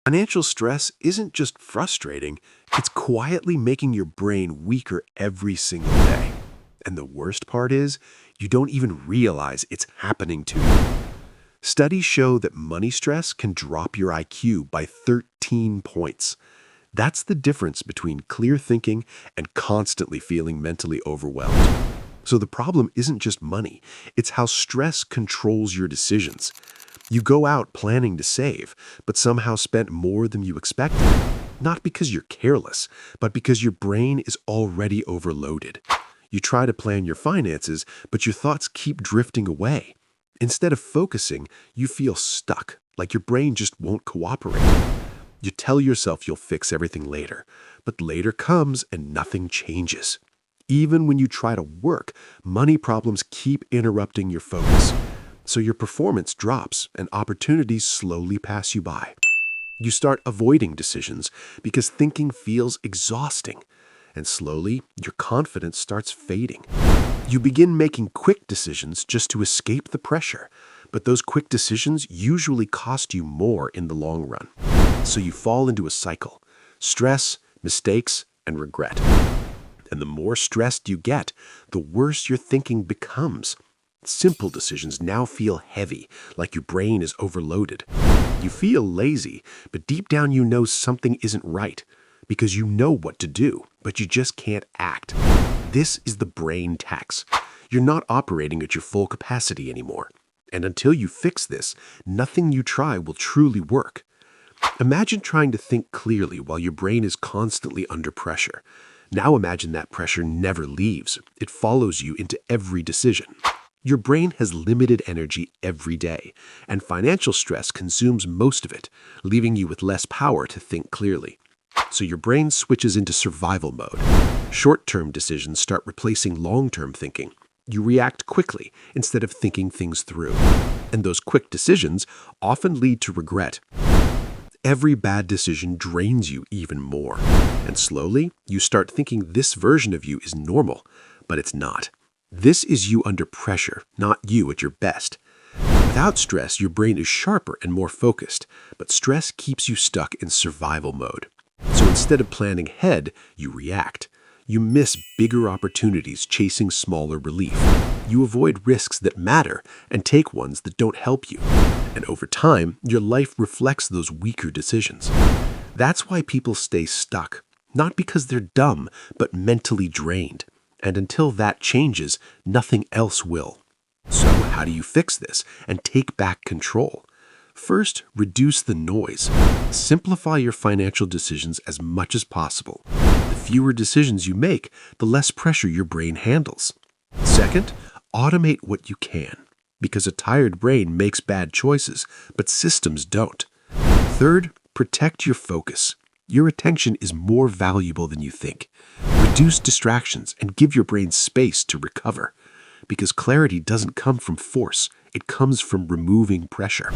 Financial stress isn't just frustrating, it's quietly making your brain weaker every single day. And the worst part is, you don't even realize it's happening to you. Studies show that money stress can drop your IQ by 13 points. That's the difference between clear thinking and constantly feeling mentally overwhelmed. So the problem isn't just money, it's how stress controls your decisions. You go out planning to save, but somehow spent more than you expected. Not because you're careless, but because your brain is already overloaded. You try to plan your finances, but your thoughts keep drifting away. Instead of focusing, you feel stuck, like your brain just won't cooperate. You tell yourself you'll fix everything later, but later comes and nothing changes. Even when you try to work, money problems keep interrupting your focus. So your performance drops and opportunities slowly pass you by. You start avoiding decisions because thinking feels exhausting. And slowly, your confidence starts fading. You begin making quick decisions just to escape the pressure. But those quick decisions usually cost you more in the long run. So you fall into a cycle: stress, mistakes, and regret. And the more stressed you get, the worse your thinking becomes. Simple decisions now feel heavy, like your brain is overloaded. You feel lazy, but deep down you know something isn't right, because you know what to do, but you just can't act. This is the brain tax. You're not operating at your full capacity anymore. And until you fix this, nothing you try will truly work. Imagine trying to think clearly while your brain is constantly under pressure. Now imagine that pressure never leaves. It follows you into every decision. Your brain has limited energy every day, and financial stress consumes most of it, leaving you with less power to think clearly. So your brain switches into survival mode. Short-term decisions start replacing long-term thinking. You react quickly instead of thinking things through. And those quick decisions often lead to regret. Every bad decision drains you even more. And slowly, you start thinking this version of you is normal, but it's not. This is you under pressure, not you at your best. Without stress, your brain is sharper and more focused, but stress keeps you stuck in survival mode. So instead of planning ahead, you react. You miss bigger opportunities chasing smaller relief. You avoid risks that matter and take ones that don't help you. And over time, your life reflects those weaker decisions. That's why people stay stuck, not because they're dumb, but mentally drained. And until that changes, nothing else will. So how do you fix this and take back control? First, reduce the noise. Simplify your financial decisions as much as possible. The fewer decisions you make, the less pressure your brain handles. Second, automate what you can, because a tired brain makes bad choices, but systems don't. Third, protect your focus. Your attention is more valuable than you think. Reduce distractions and give your brain space to recover, because clarity doesn't come from force, it comes from removing pressure.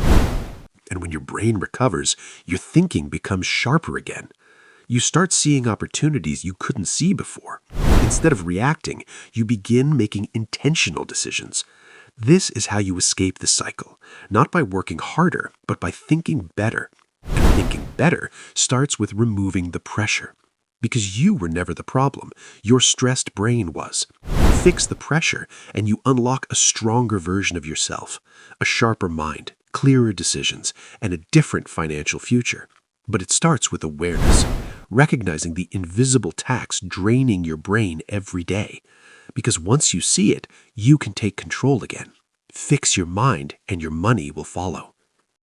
And when your brain recovers, your thinking becomes sharper again. You start seeing opportunities you couldn't see before. Instead of reacting, you begin making intentional decisions. This is how you escape the cycle, not by working harder, but by thinking better. And thinking better starts with removing the pressure. Because you were never the problem, your stressed brain was. Fix the pressure, and you unlock a stronger version of yourself, a sharper mind, clearer decisions, and a different financial future. But it starts with awareness, recognizing the invisible tax draining your brain every day. Because once you see it, you can take control again. Fix your mind, and your money will follow.